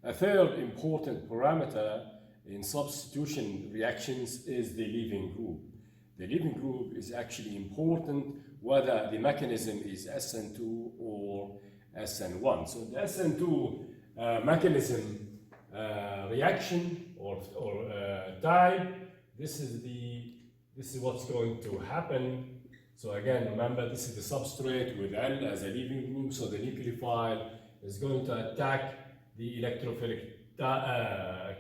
A third important parameter in substitution reactions is the leaving group. The leaving group is actually important whether the mechanism is SN2 or SN1. So the SN2 mechanism reaction or type, this is what's going to happen. So again, remember, this is the substrate with L as a leaving group, so the nucleophile is going to attack the electrophilic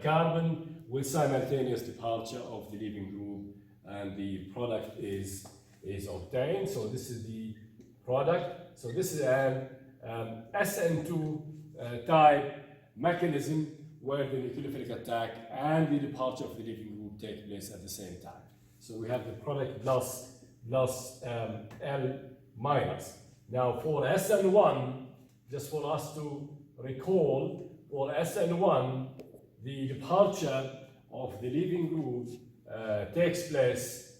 carbon with simultaneous departure of the leaving group, and the product is obtained. So this is the product. So this is an SN2 type mechanism where the nucleophilic attack and the departure of the leaving group take place at the same time. So we have the product plus L minus. Now for SN1, just for us to recall, for SN1, the departure of the leaving group takes place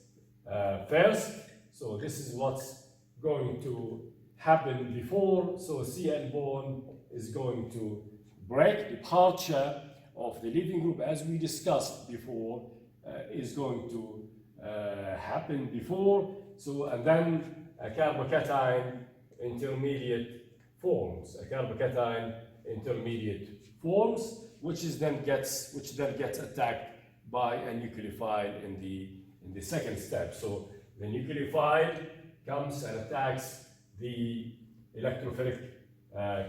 first. So this is what's going to happen before. So Cl bond is going to break. Departure of the leaving group, as we discussed before, is going to happen before. So, and then a carbocation intermediate forms. A carbocation intermediate forms, which then gets attacked by a nucleophile in the second step. So the nucleophile comes and attacks the electrophilic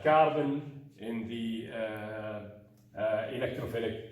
carbon in the electrophilic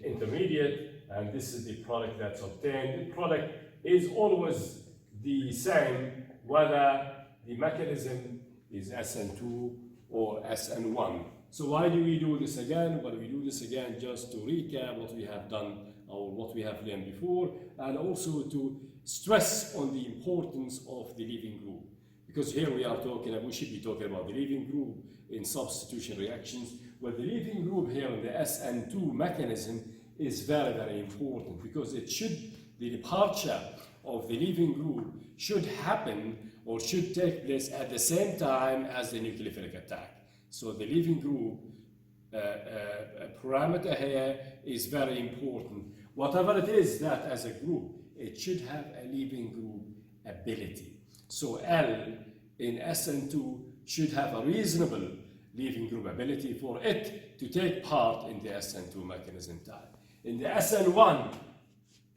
intermediate, and this is the product that's obtained. The product is always the same whether the mechanism is SN2 or SN1. So why do we do this again? Well, we do this again just to recap what we have done or what we have learned before, and also to stress on the importance of the leaving group. Because here we should be talking about the leaving group in substitution reactions. Well, the leaving group here in the SN2 mechanism is very, very important, because the departure of the leaving group should happen or should take place at the same time as the nucleophilic attack. So the leaving group parameter here is very important. Whatever it is that as a group, it should have a leaving group ability. So L in SN2 should have a reasonable leaving group ability for it to take part in the SN2 mechanism type. In the SN1,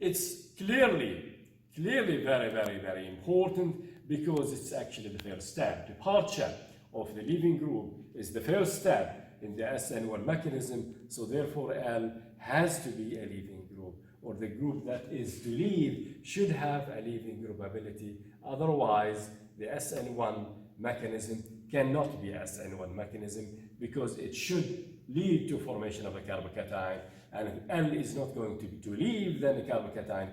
it's clearly very, very, very important, because it's actually the first step. Departure of the leaving group is the first step in the SN1 mechanism, so therefore L has to be a leaving group, or the group that is to leave should have a leaving group ability. Otherwise, the SN1 mechanism cannot be a SN1 mechanism, because it should lead to formation of a carbocation, and if L is not going to leave, then the carbocation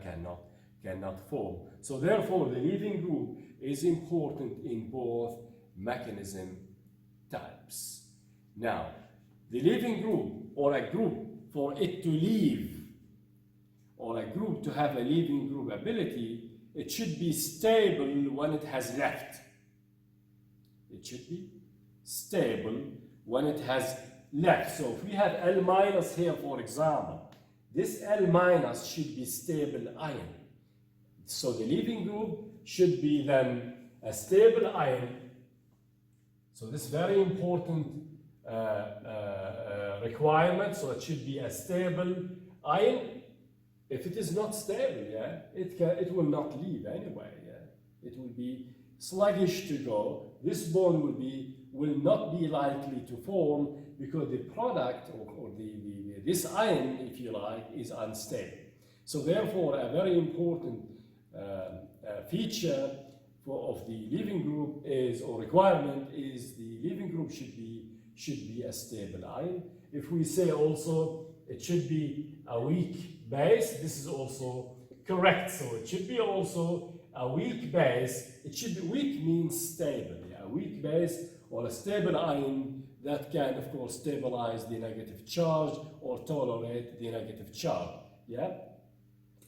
cannot form. So therefore, the leaving group is important in both mechanism types. Now, the leaving group, or a group, for it to leave, or a group to have a leaving group ability, it should be stable when it has left. It should be stable when it has left. So if we have L minus here, for example, this L minus should be stable ion. So the leaving group should be then a stable ion. So this is very important requirement. So it should be a stable ion. If it is not stable, it will not leave anyway. It will be sluggish to go. This bond will not be likely to form, because the product or this ion, if you like, is unstable. So therefore, a very important feature of the leaving group is, or requirement is, the leaving group should be a stable ion. If we say also it should be a weak base, this is also correct. So it should be also a weak base. It should be, weak means stable. A weak base or a stable ion that can, of course, stabilize the negative charge or tolerate the negative charge.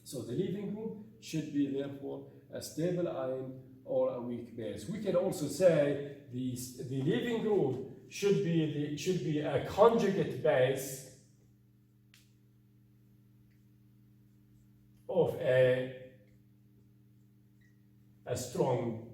So the leaving group should be therefore a stable ion or a weak base. We can also say the leaving group should be a conjugate base of a strong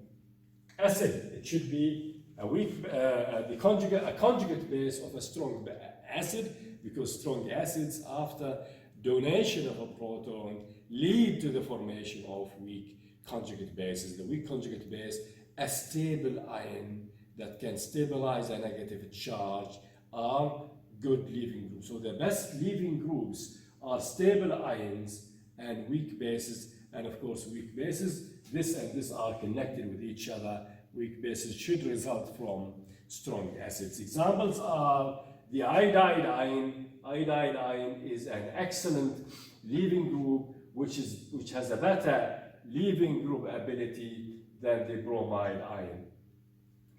acid. It should be a conjugate base of a strong acid, because strong acids, after donation of a proton, lead to the formation of weak conjugate bases. The weak conjugate base, a stable ion that can stabilize a negative charge, are good leaving groups. So the best leaving groups are stable ions and weak bases. And of course, weak bases, this and this are connected with each other. Weak bases should result from strong acids. Examples are the iodide ion. Iodide ion is an excellent leaving group which has a better leaving group ability than the bromide ion.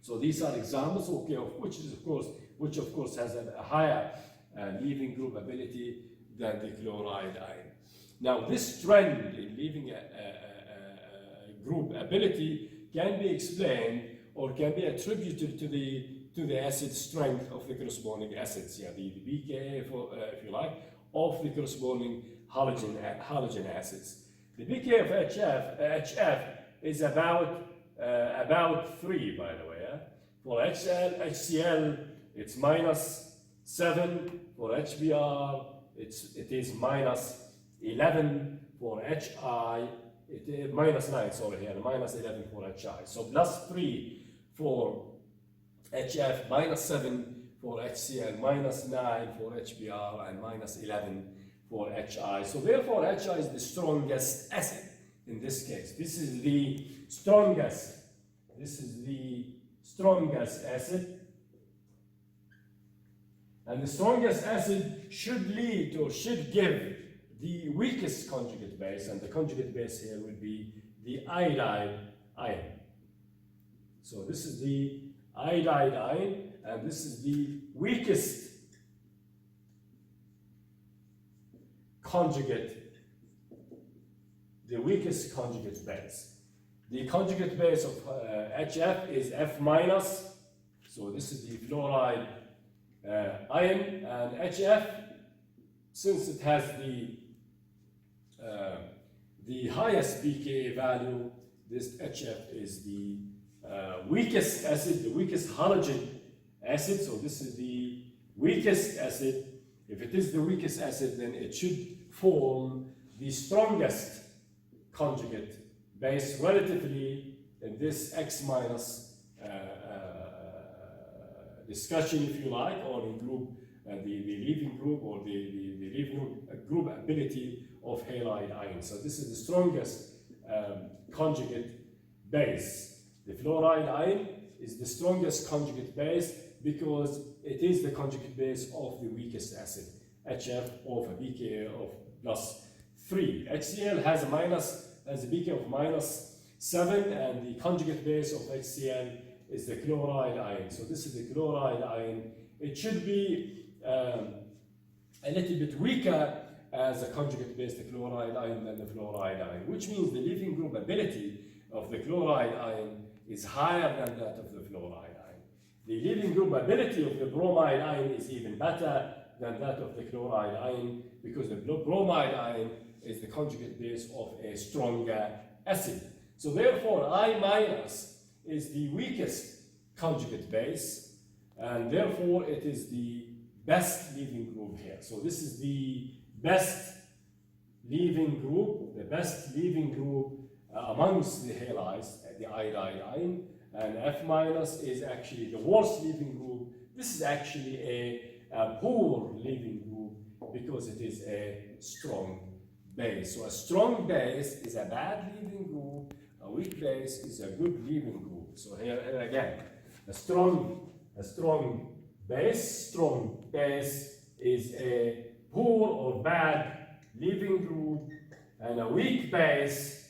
So these are examples, okay, which of course has a higher leaving group ability than the chloride ion. Now, this trend in leaving group ability can be explained or can be attributed to the acid strength of the corresponding acids, yeah, the pKa, if you like, of the corresponding halogen acids. The pKa of HF is about 3, by the way. Yeah? For HCl, it's -7. For HBr, it is -11. For HI, it is -9. Sorry, here -11 for HI. So +3 for HF, -7 for HCl, -9 for HBr, and -11 for HI. So therefore, HI is the strongest acid in this case. This is the strongest. This is the strongest acid. And the strongest acid should lead or should give the weakest conjugate base, and the conjugate base here would be the iodide ion. So this is the iodide ion, and this is the weakest conjugate base. The conjugate base of HF is F-, so this is the fluoride ion, and HF, since it has the highest pKa value, this HF is the weakest acid, the weakest halogen acid, so this is the weakest acid. If it is the weakest acid, then it should form the strongest conjugate base relatively in this X- discussion, if you like, or in group, the leaving group or the leaving group ability of halide ion. So this is the strongest conjugate base. The fluoride ion is the strongest conjugate base because it is the conjugate base of the weakest acid, HF of a pKa of +3. HCl has a pKa of -7, and the conjugate base of HCl is the chloride ion. So this is the chloride ion. It should be a little bit weaker as a conjugate base, the chloride ion, than the fluoride ion, which means the leaving group ability of the chloride ion is higher than that of the fluoride ion. The leaving group ability of the bromide ion is even better than that of the chloride ion, because the bromide ion is the conjugate base of a stronger acid. So therefore, I- is the weakest conjugate base, and therefore it is the best leaving group here. So this is the best leaving group, amongst the halides, the iodide ion, and F- is actually the worst leaving group. This is actually a poor leaving group because it is a strong base. So a strong base is a bad leaving group, a weak base is a good leaving group. So here again, a strong base is a poor or bad leaving group, and a weak base,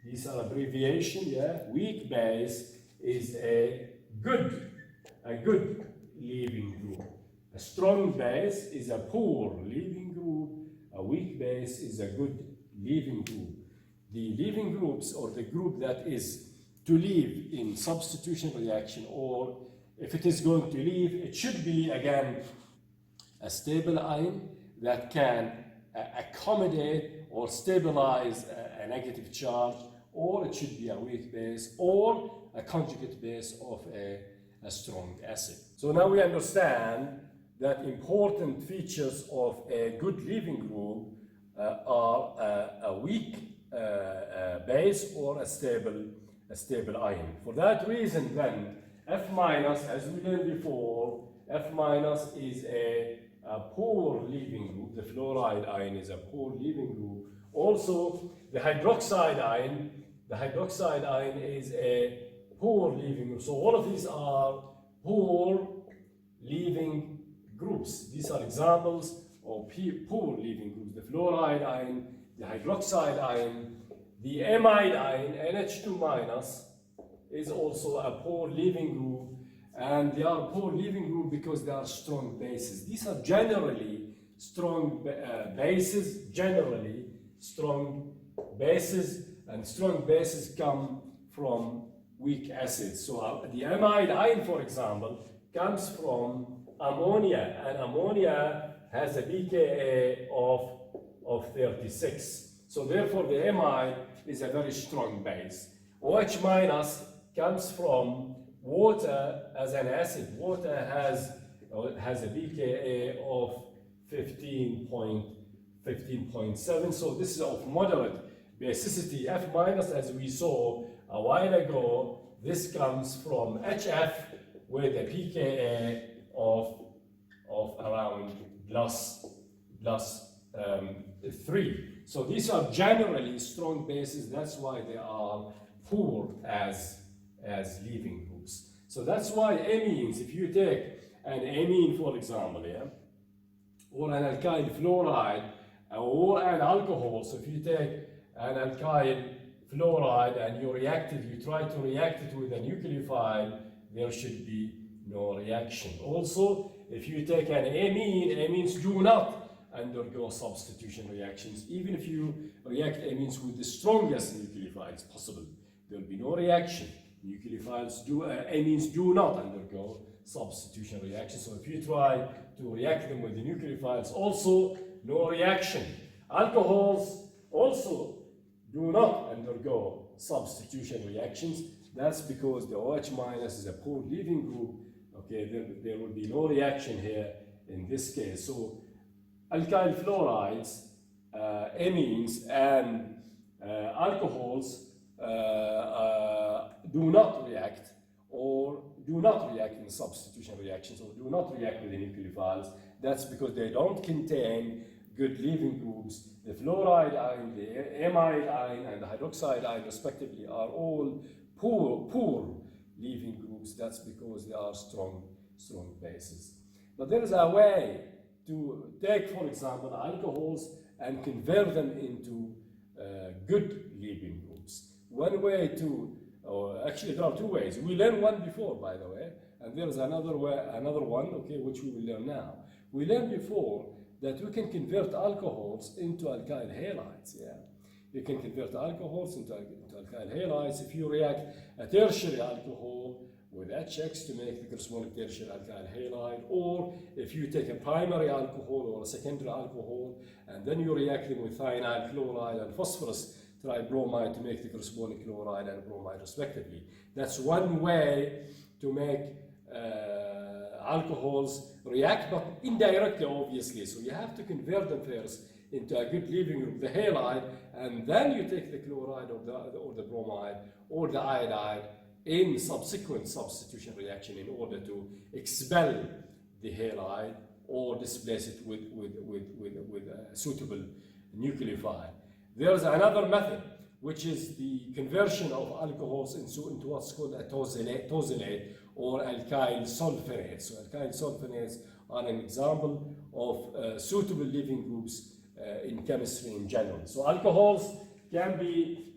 these are abbreviation, yeah, weak base is a good leaving group. A strong base is a poor leaving group, a weak base is a good leaving group. The leaving groups, or the group that is to leave in substitution reaction or if it is going to leave, it should be, again, a stable ion that can accommodate or stabilize a negative charge, or it should be a weak base or a conjugate base of a strong acid. So now we understand that important features of a good leaving group are a weak base or a stable ion. For that reason, then, F minus, as we learned before, F minus is a poor leaving group. The fluoride ion is a poor leaving group. Also, the hydroxide ion is a poor leaving group. So all of these are poor leaving groups. These are examples of poor leaving groups. The fluoride ion, the hydroxide ion, the amide ion, NH2 minus, is also a poor leaving group, and they are poor leaving group because they are strong bases. These are generally strong bases, and strong bases come from weak acids. So the amide ion, for example, comes from ammonia, and ammonia has a pKa of 36. So therefore the amide is a very strong base. OH minus comes from water as an acid. Water has a pKa of 15.7, so this is of moderate basicity. F minus, as we saw a while ago, this comes from HF with a pKa of around plus 3. So these are generally strong bases. That's why they are poor as leaving groups. So that's why amines, if you take an amine, for example, or an alkyl fluoride, or an alcohol, so if you take an alkyl fluoride and you try to react it with a nucleophile, there should be no reaction. Also, if you take an amine, amines do not undergo substitution reactions. Even if you react amines with the strongest nucleophiles possible, there will be no reaction. Amines do not undergo substitution reactions. So if you try to react them with the nucleophiles, also no reaction. Alcohols also do not undergo substitution reactions. That's because the OH minus is a poor leaving group. Okay, there will be no reaction here in this case. So alkyl fluorides, amines, and alcohols do not react in substitution reactions, or do not react with the nucleophiles. That's because they don't contain good leaving groups. The fluoride ion, the amide ion, and the hydroxide ion, respectively, are all poor leaving groups. That's because they are strong bases. But there is a way to take, for example, alcohols and convert them into good leaving groups. One way to, or actually there are two ways. We learned one before, by the way, and there is another one, okay, which we will learn now. We learned before that we can convert alcohols into alkyl halides. You can convert alcohols into alkyl halides if you react a tertiary alcohol with HX to make the corresponding tertiary alkyl halide, or if you take a primary alcohol or a secondary alcohol and then you react them with cyanide, chloride, and phosphorus tribromide to make the corresponding chloride and bromide, respectively. That's one way to make alcohols react, but indirectly, obviously. So you have to convert them first into a good leaving group, the halide, and then you take the chloride or the bromide or the iodide in subsequent substitution reaction in order to expel the halide or displace it with a suitable nucleophile. There's another method, which is the conversion of alcohols into what's called a tosylate or alkyl sulfonates. So alkyl sulfonates are an example of suitable leaving groups in chemistry in general. So alcohols can be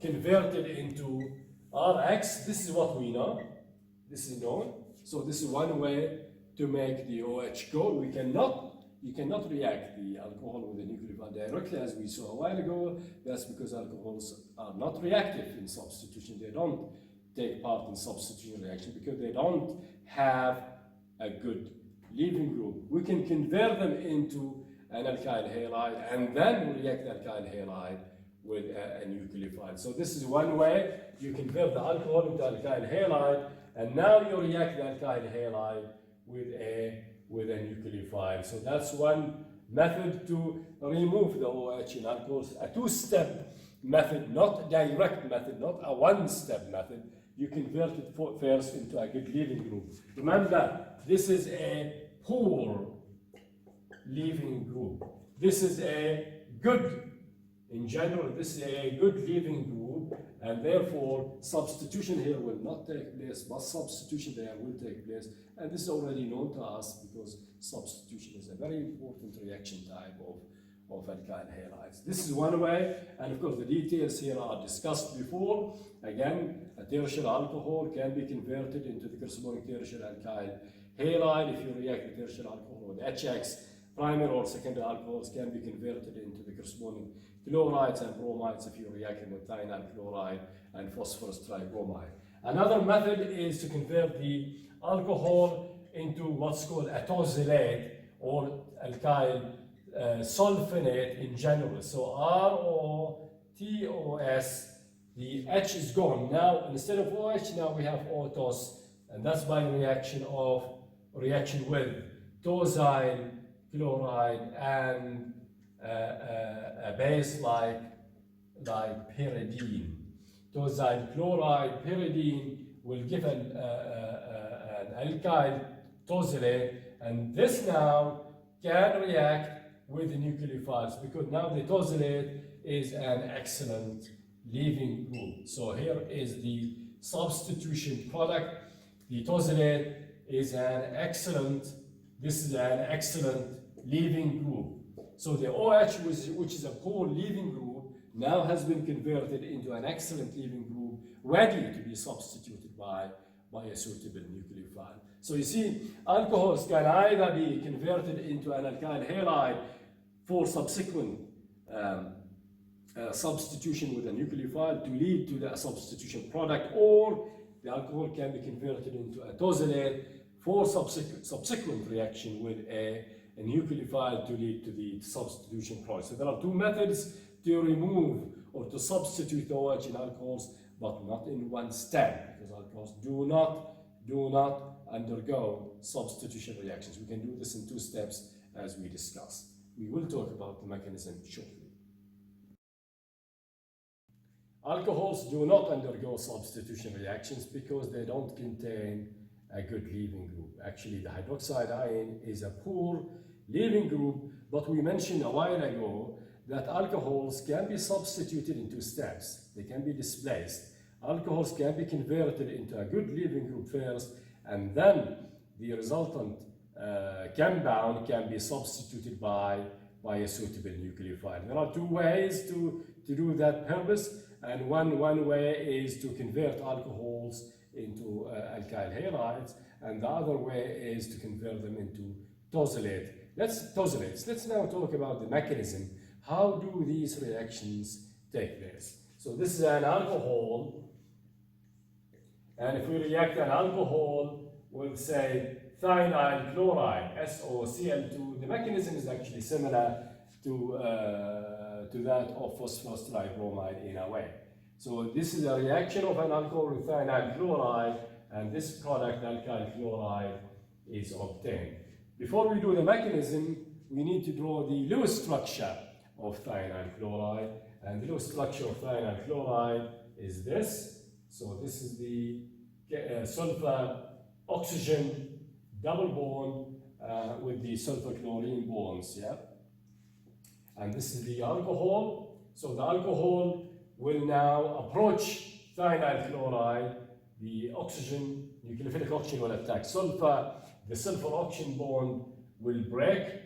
converted into Rx. This is what we know. This is known. So this is one way to make the OH go. We cannot you cannot react the alcohol with the nucleophile directly as we saw a while ago. That's because alcohols are not reactive in substitution. They don't take part in substitution reaction because they don't have a good leaving group. We can convert them into an alkyl halide and then we react the alkyl halide with a nucleophile. So this is one way you convert the alcohol into alkyl halide, and now you react the alkyl halide with a nucleophile. So that's one method to remove the OH in alcohols, a two-step method, not a direct method, not a one-step method. You convert it first into a good leaving group. Remember, this is a poor leaving group. This is a good, in general, this is a good leaving group, and therefore substitution here will not take place, but substitution there will take place. And this is already known to us because substitution is a very important reaction type of alkyl halides. This is one way, and of course the details here are discussed before. Again, a tertiary alcohol can be converted into the corresponding tertiary alkyl halide. If you react the tertiary alcohol with HX, primary or secondary alcohols can be converted into the corresponding chlorides and bromides if you react them with thionyl chloride and phosphorus tribromide. Another method is to convert the alcohol into what's called a tosylate or alkyl sulfonate in general. So ROTOS, the H is gone. Now instead of OH, now we have OTOS, and that's by reaction with tosyl chloride and a base like pyridine. Tosyl chloride, pyridine will give an alkyl tosylate, and this now can react with the nucleophiles because now the tosylate is an excellent leaving group. So here is the substitution product. The tosylate is an excellent leaving group. So the OH, which is a poor leaving group, now has been converted into an excellent leaving group, ready to be substituted by a suitable nucleophile. So you see, alcohols can either be converted into an alkyl halide for subsequent substitution with a nucleophile to lead to the substitution product, or the alcohol can be converted into a tosylate for subsequent reaction with a nucleophile to lead to the substitution product. So there are two methods to remove or to substitute OH in alcohols, but not in one step, because alcohols do not undergo substitution reactions. We can do this in two steps as we discussed. We will talk about the mechanism shortly. Alcohols do not undergo substitution reactions because they don't contain a good leaving group. Actually, the hydroxide ion is a poor leaving group, but we mentioned a while ago that alcohols can be substituted in two steps. They can be displaced. Alcohols can be converted into a good leaving group first, and then the resultant compound can be substituted by a suitable nucleophile. There are two ways to do that purpose, and one way is to convert alcohols into alkyl halides, and the other way is to convert them into tosylates. Let's now talk about the mechanism. How do these reactions take place? So this is an alcohol, and if we react an alcohol with, say, thionyl chloride, SOCl2, the mechanism is actually similar to that of phosphorus tribromide in a way. So this is a reaction of an alcohol with thionyl chloride, and this product, alkyl chloride, is obtained. Before we do the mechanism, we need to draw the Lewis structure of thionyl chloride, and the Lewis structure of thionyl chloride is this. So this is the sulfur oxygen double bond with the sulfur chlorine bonds, yeah? And this is the alcohol. So the alcohol will now approach thionyl chloride. The oxygen, nucleophilic oxygen, will attack sulfur. The sulfur oxygen bond will break.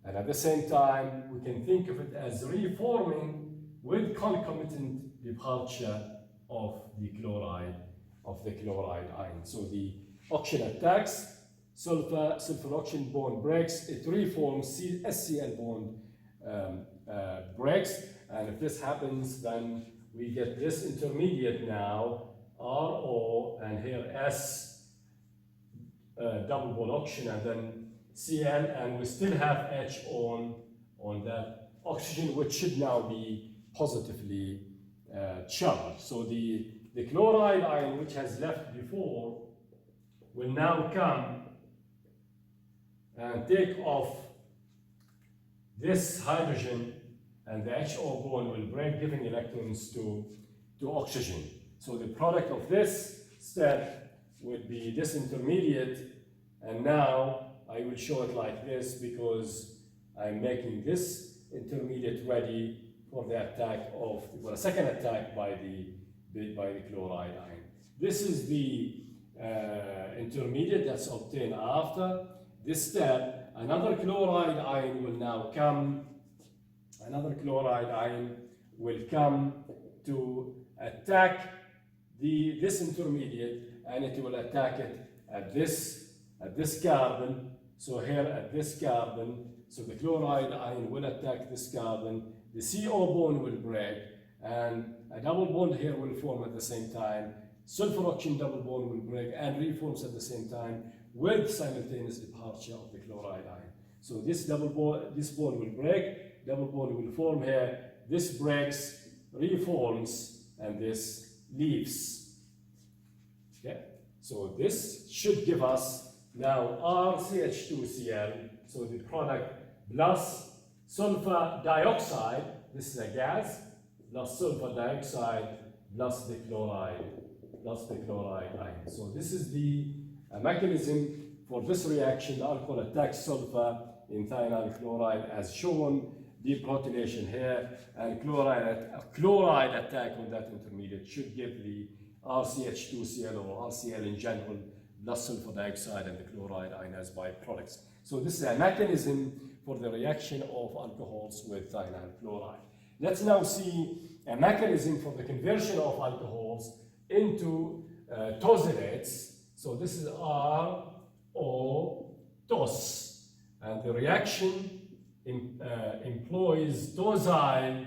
And at the same time, we can think of it as reforming with concomitant departure of the chloride ion. So the oxygen attacks sulfur oxygen bond breaks, it reforms, SCl bond breaks, and if this happens, then we get this intermediate now, RO, and here S double bond oxygen, and then Cl, and we still have H on that oxygen, which should now be positively charged. So the chloride ion, which has left before, will now come and take off this hydrogen, and the HO bond will break, giving electrons to oxygen. So the product of this step would be this intermediate, and now I will show it like this because I'm making this intermediate ready for the attack of, well, a second attack by the chloride ion. This is the intermediate that's obtained after this step. Another chloride ion will now come. Another chloride ion will come to attack this intermediate, and it will attack it at this carbon. So here at this carbon, so the chloride ion will attack this carbon. The CO bond will break, and a double bond here will form at the same time. Sulfur oxygen double bond will break and reforms at the same time with simultaneous departure of the chloride ion. So this bond will break, double bond will form here, this breaks, reforms, and this leaves. Okay? So this should give us now RCH2Cl, so the product plus sulfur dioxide, this is a gas, plus sulfur dioxide plus the chloride ion. So this is the mechanism for this reaction. The alcohol attacks sulfur in thionyl chloride as shown, deprotylation here, and chloride attack on that intermediate should give the RCH2Cl or RCl in general, plus sulfur dioxide and the chloride ion as byproducts. So this is a mechanism for the reaction of alcohols with thionyl chloride. Let's now see a mechanism for the conversion of alcohols into tosylates. So this is RO-TOS, and the reaction employs tosyl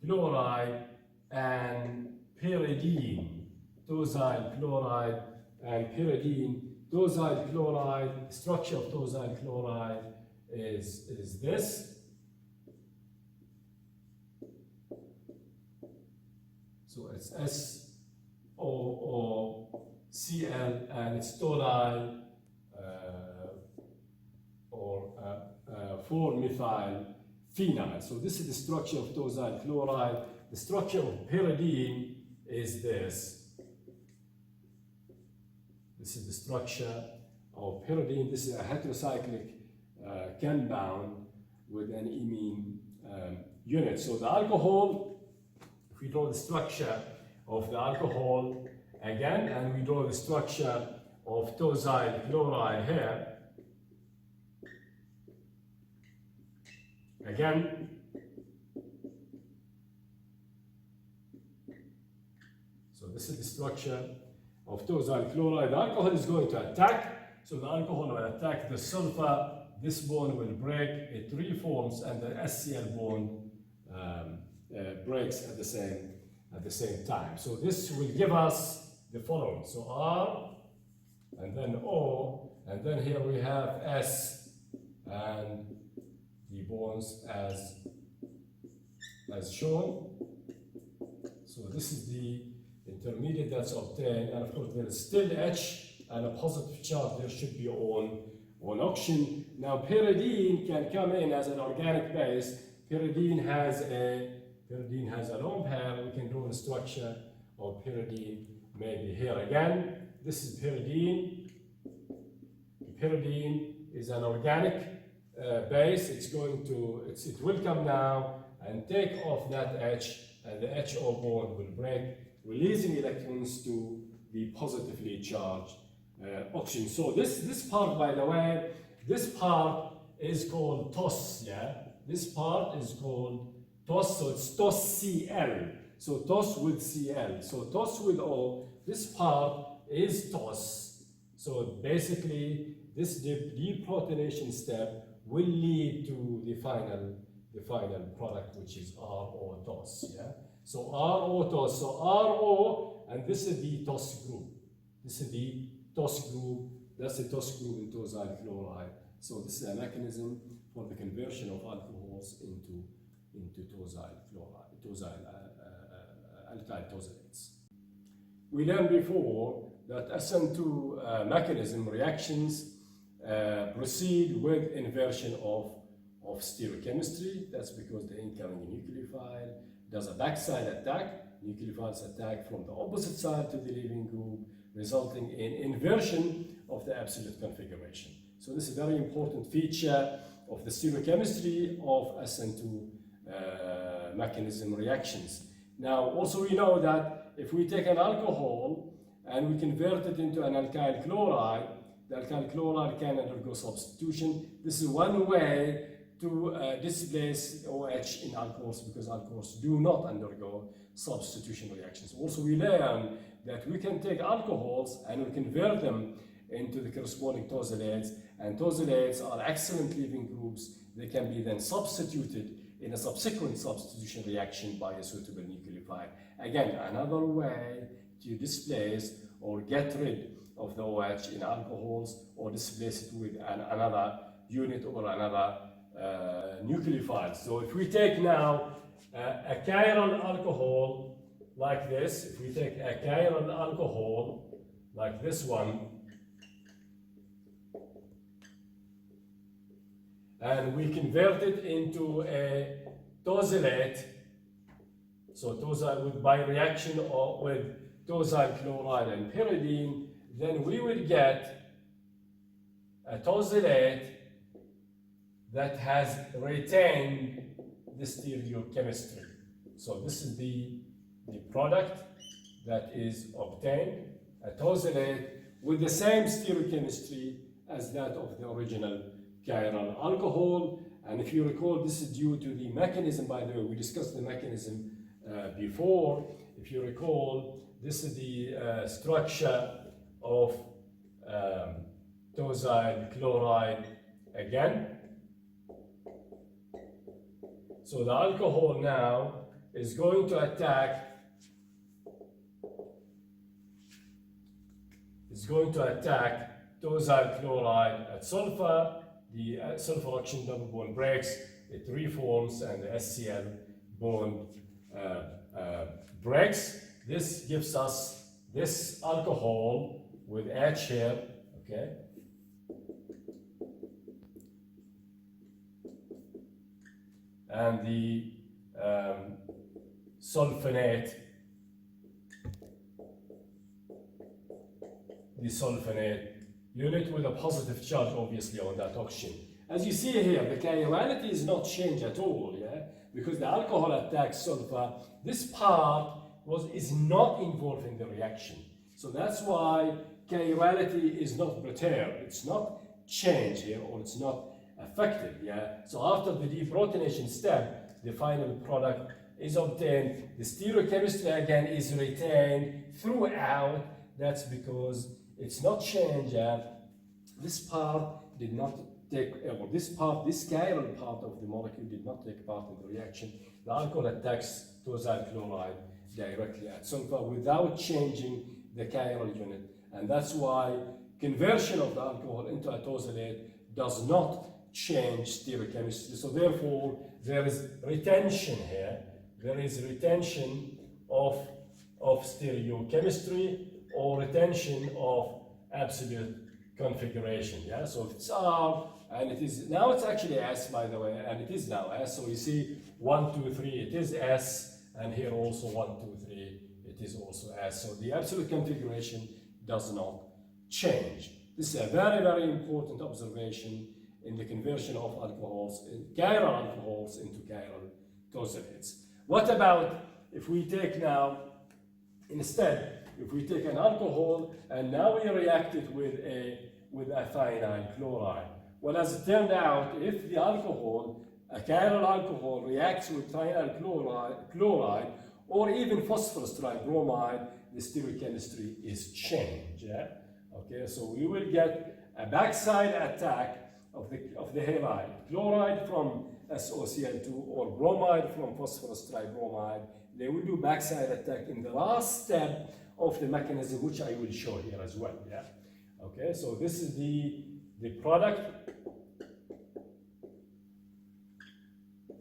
chloride and pyridine. Tosyl chloride and pyridine. Tosyl chloride, structure of tosyl chloride is this. So it's SOOCl, and it's tosyl or 4-methyl phenyl. So this is the structure of tosyl chloride. The structure of pyridine is this. This is the structure of pyridine. This is a heterocyclic compound with an imine unit. So the alcohol, if we draw the structure of the alcohol again, and we draw the structure of tosyl chloride here, again, so this is the structure of tosyl chloride. The alcohol is going to attack, so the alcohol will attack the sulfur, this bond will break, it reforms, and the SCl bond breaks at the same time. So this will give us the following. So R, and then O, and then here we have S, and the bonds as shown. So this is the intermediate that's obtained, and of course there is still H and a positive charge there should be on oxygen. Now pyridine can come in as an organic base. Pyridine has a lone pair. We can draw the structure of pyridine maybe here again. This is pyridine. Pyridine is an organic base. It will come now and take off that H, and the HO bond will break, releasing electrons to the positively charged oxygen. So this part, by the way, this part is called TOS, yeah? This part is called TOS, so it's TOS-Cl. So TOS with Cl. So TOS with O, this part is TOS. So basically, this deprotonation step will lead to the final product, which is RO TOS. Yeah. So RO TOS. So RO, and this is the TOS group. This is the TOS group. That's the TOS group in tosyl chloride. So this is a mechanism for the conversion of alcohols into tosyl chloride, alkyl tosylates. We learned before that SN2 mechanism reactions proceed with inversion of stereochemistry. That's because the incoming nucleophile does a backside attack. Nucleophiles attack from the opposite side to the leaving group, resulting in inversion of the absolute configuration. So this is a very important feature of the stereochemistry of SN2 mechanism reactions. Now, also we know that if we take an alcohol and we convert it into an alkyl chloride, the alkyl chloride can undergo substitution. This is one way to displace OH in alcohols, because alcohols do not undergo substitution reactions. Also, we learn that we can take alcohols and we convert them into the corresponding tosylates, and tosylates are excellent leaving groups. They can be then substituted in a subsequent substitution reaction by a suitable nucleophile. Again, another way to displace or get rid of the OH in alcohols, or displace it with another unit or another nucleophile. So if we take now a chiral alcohol like this, if we take a chiral alcohol like this one, and we convert it into a tosylate, so tosyl by reaction with tosyl chloride and pyridine, then we will get a tosylate that has retained the stereochemistry. So this is the product that is obtained, a tosylate with the same stereochemistry as that of the original chiral alcohol. And if you recall, this is due to the mechanism, by the way, we discussed the mechanism before. If you recall, this is the structure of tosyl chloride again. So the alcohol now is going to attack tosyl chloride at sulfur. The sulfur oxygen double bond breaks, it reforms, and the SCl bond breaks. This gives us this alcohol with H here, okay? And the sulfonate, unit with a positive charge, obviously, on that oxygen. As you see here, the chirality is not changed at all, yeah? Because the alcohol attacks sulfur. This part is not involved in the reaction. So that's why chirality is not perturbed. It's not changed here, or it's not affected, yeah? So after the deprotonation step, the final product is obtained. The stereochemistry again is retained throughout. That's because it's not changed. This part did not take, or this chiral part of the molecule did not take part in the reaction. The alcohol attacks tosyl chloride directly at sulfur without changing the chiral unit. And that's why conversion of the alcohol into a tosylate does not change stereochemistry. So therefore, there is retention here. There is retention of stereochemistry, or retention of absolute configuration. Yeah. So if it's R, and it is now, it's actually S, by the way, and it is now S. So you see 1, 2, 3, it is S, and here also 1, 2, 3, it is also S. So the absolute configuration does not change. This is a very, very important observation in the conversion of alcohols, chiral alcohols, into chiral tosylates. What about if we take now, instead, if we take an alcohol and now we react it with a thionyl chloride? Well, as it turned out, if the alcohol, a chiral alcohol, reacts with thionyl chloride or even phosphorus tribromide, the stereochemistry is changed. Yeah? Okay, so we will get a backside attack of the halide. Chloride from SOCl2 or bromide from phosphorus tribromide. They will do backside attack in the last step of the mechanism, which I will show here as well. Yeah. Okay, so this is the product.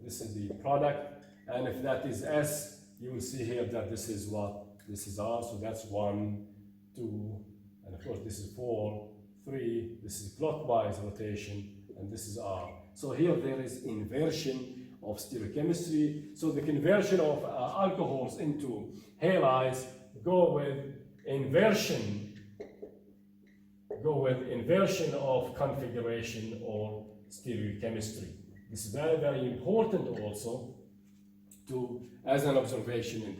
This is the product, and if that is S, you will see here that this is what? This is R, so that's 1, 2, and of course this is 4, 3, this is clockwise rotation, and this is R. So here there is inversion of stereochemistry. So the conversion of alcohols into halides go with inversion of configuration or stereochemistry. This is very, very important also as an observation in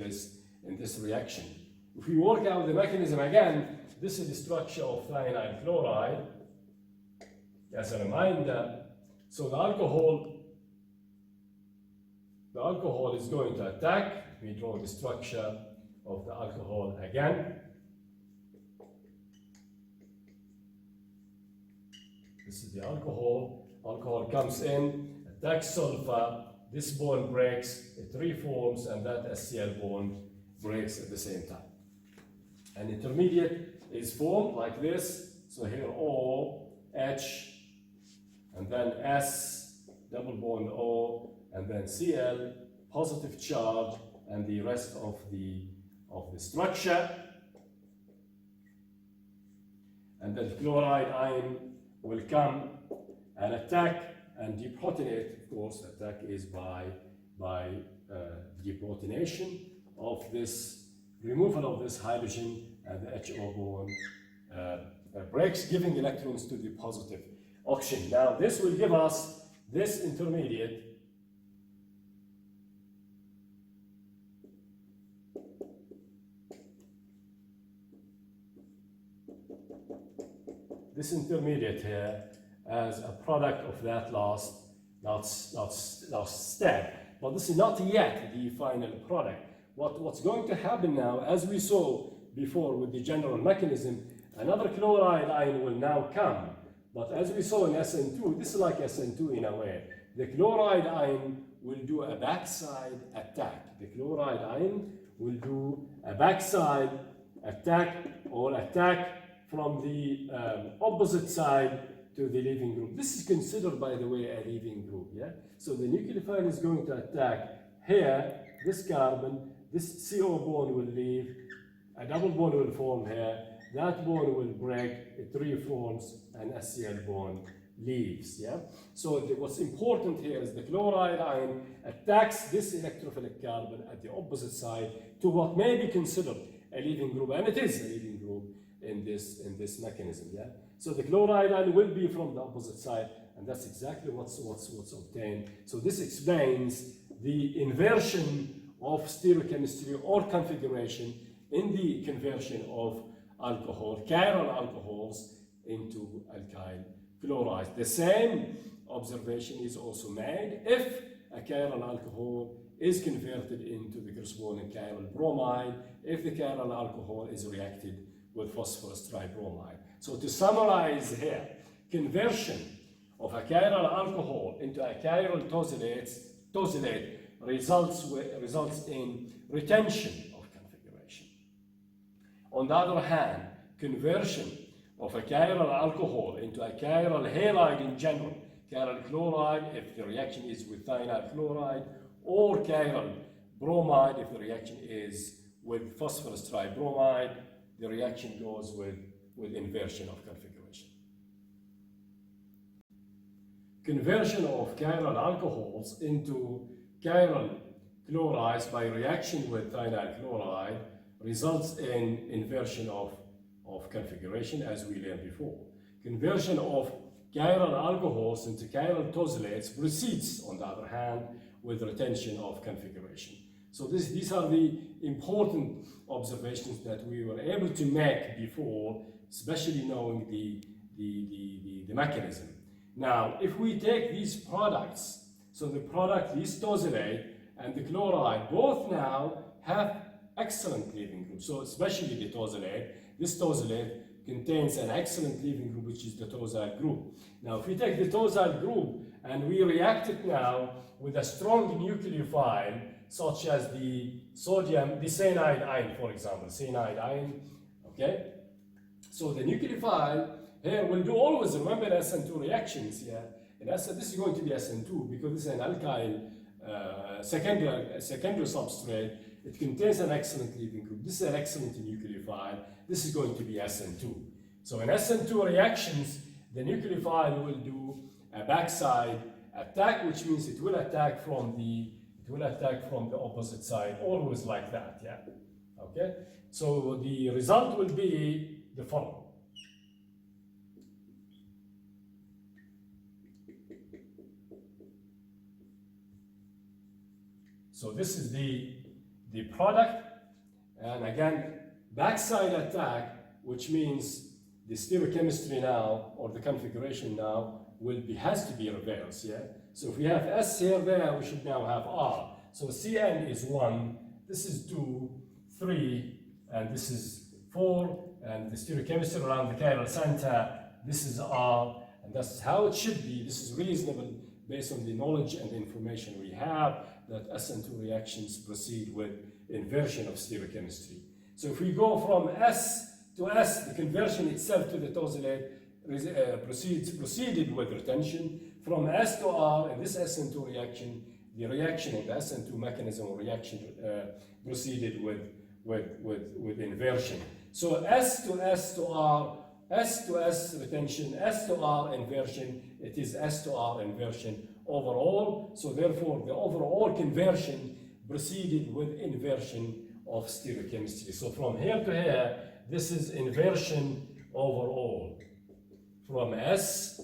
this reaction. If we work out the mechanism again, this is the structure of cyanide chloride. As a reminder, so the alcohol is going to attack. We draw the structure of the alcohol again. This is the alcohol. Alcohol comes in, attacks sulfur. This bond breaks, it reforms, and that HCl bond breaks at the same time. An intermediate is formed like this. So here O, H, and then S, double bond O, and then Cl, positive charge, and the rest of the structure. And then chloride ion will come and attack and deprotonate. Of course, attack is by deprotonation of this, removal of this hydrogen, and the HO bond breaks, giving electrons to the positive oxygen. Now, this will give us this intermediate. This intermediate here as a product of that last step. But this is not yet the final product. What's going to happen now, as we saw before with the general mechanism, another chloride ion will now come. But as we saw in SN2, this is like SN2 in a way. The chloride ion will do a backside attack. The chloride ion will do a backside attack or attack from the opposite side to the leaving group. This is considered, by the way, a leaving group. Yeah. So the nucleophile is going to attack here, this carbon, this CO bond will leave, a double bond will form here, that bond will break, it reforms, and HCl bond leaves. Yeah. So what's important here is the chloride ion attacks this electrophilic carbon at the opposite side to what may be considered a leaving group, and it is a leaving group in this mechanism. Yeah. So the chloride ion will be from the opposite side, and that's exactly what's obtained. So this explains the inversion of stereochemistry or configuration in the conversion of alcohol, chiral alcohols, into alkyl chlorides. The same observation is also made if a chiral alcohol is converted into the corresponding chiral bromide, if the chiral alcohol is reacted with phosphorus tribromide. So to summarize here, conversion of a chiral alcohol into a chiral tosylate results in retention of configuration. On the other hand, conversion of a chiral alcohol into a chiral halide in general, chiral chloride if the reaction is with thionyl chloride, or chiral bromide if the reaction is with phosphorus tribromide, the reaction goes with inversion of configuration. Conversion of chiral alcohols into chiral chlorides by reaction with thionyl chloride results in inversion of configuration, as we learned before. Conversion of chiral alcohols into chiral tosylates proceeds, on the other hand, with retention of configuration. So these are the important observations that we were able to make before, especially knowing the mechanism. Now, if we take these products, so the product, this tosylate and the chloride, both now have excellent leaving groups. So especially the tosylate, this tosylate contains an excellent leaving group, which is the tosyl group. Now, if we take the tosyl group and we react it now with a strong nucleophile, such as the cyanide ion, for example, cyanide ion, okay? So the nucleophile here will do always, remember SN2 reactions, yeah? And this is going to be SN2 because this is an alkyl secondary substrate. It contains an excellent leaving group. This is an excellent nucleophile. This is going to be SN2. So in SN2 reactions, the nucleophile will do a backside attack, which means it will attack from the opposite side, always like that, yeah? Okay? So the result will be the following. So this is the product, and again, backside attack, which means the stereochemistry now, or the configuration now, has to be reversed, yeah? So if we have S here, there, we should now have R. So Cn is 1, this is 2, 3, and this is 4, and the stereochemistry around the chiral center, this is R, and that's how it should be. This is reasonable based on the knowledge and the information we have, that SN2 reactions proceed with inversion of stereochemistry. So if we go from S to S, the conversion itself to the tosylate proceeded with retention. From S to R, in this SN2 reaction, the reaction of the SN2 mechanism or reaction proceeded with inversion. So S to S to R, S to S retention, S to R inversion, it is S to R inversion overall. So therefore, the overall conversion proceeded with inversion of stereochemistry. So from here to here, this is inversion overall. From S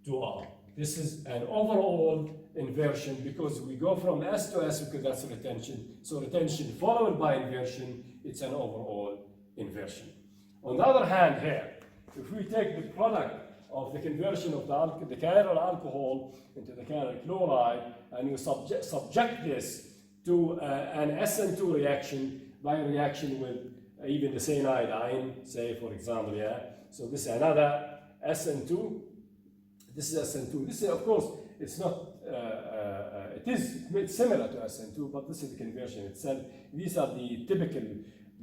to R. This is an overall inversion because we go from S to S because that's retention. So retention followed by inversion, it's an overall inversion. On the other hand here, if we take the product of the conversion of the chiral alcohol into the chiral chloride and you subject this to an SN2 reaction by a reaction with even the cyanide ion, say for example, yeah. So this is another SN2. This is SN2. This is, of course, it's not, it's similar to SN2, but this is the conversion itself. These are the typical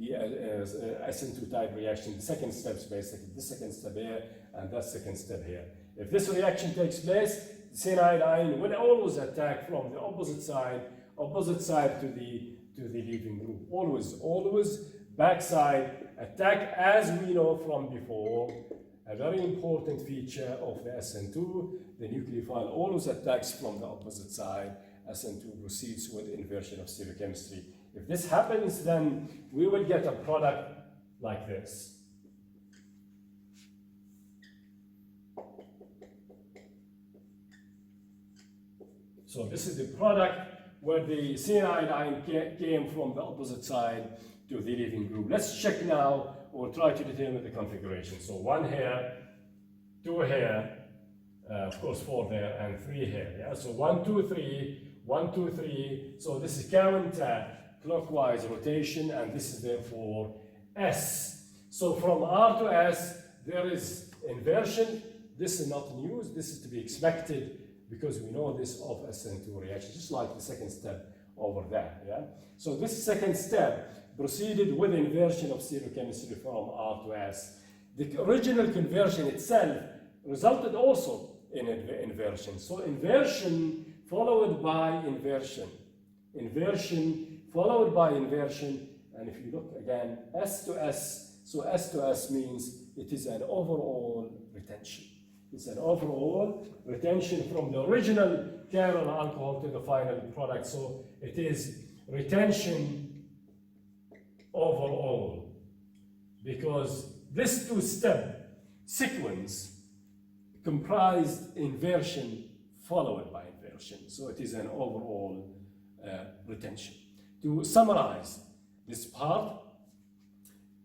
SN2 type reaction. The second steps basically, the second step here, and that second step here. If this reaction takes place, the cyanide ion will always attack from the opposite side to the leaving group. Always backside attack, as we know from before. A very important feature of the SN2, the nucleophile always attacks from the opposite side. SN2 proceeds with inversion of stereochemistry. If this happens, then we will get a product like this. So this is the product where the cyanide ion came from the opposite side to the leaving group. Let's check now, or try to determine the configuration. So 1 here, 2 here, of course 4 there, and 3 here. Yeah? So 1, 2, 3, 1, 2, 3. So this is counter-clockwise rotation, and this is therefore S. So from R to S, there is inversion. This is not news. This is to be expected because we know this of SN2 reaction, just like the second step over there. Yeah. So this second step proceeded with inversion of stereochemistry from R to S. The original conversion itself resulted also in inversion. So inversion followed by inversion. Inversion followed by inversion. And if you look again, S to S, so S to S means it is an overall retention. It's an overall retention from the original chiral alcohol to the final product. So it is retention overall, because this two-step sequence comprised inversion followed by inversion. So it is an overall retention. To summarize this part,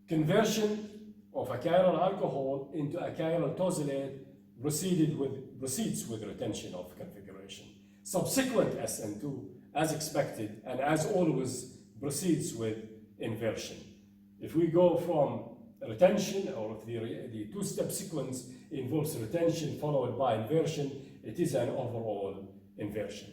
conversion of a chiral alcohol into a chiral tosylate proceeds with retention of configuration. Subsequent SN2, as expected and as always, proceeds with inversion. If we go from retention, or if the two-step sequence involves retention followed by inversion, it is an overall inversion.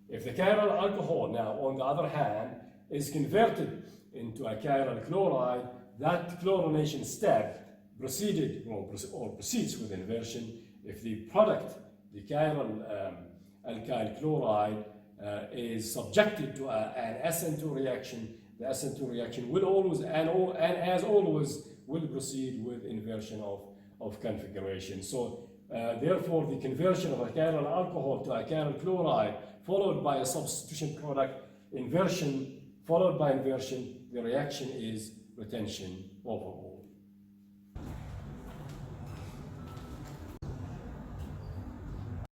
If the chiral alcohol now, on the other hand, is converted into a chiral chloride, that chlorination step proceeds with inversion. If the product, the chiral alkyl chloride, is subjected to an SN2 reaction, the SN2 reaction will always, and as always, will proceed with inversion of configuration. So therefore, the conversion of a chiral alcohol to a chiral chloride, followed by a substitution product, inversion, followed by inversion, the reaction is retention overall.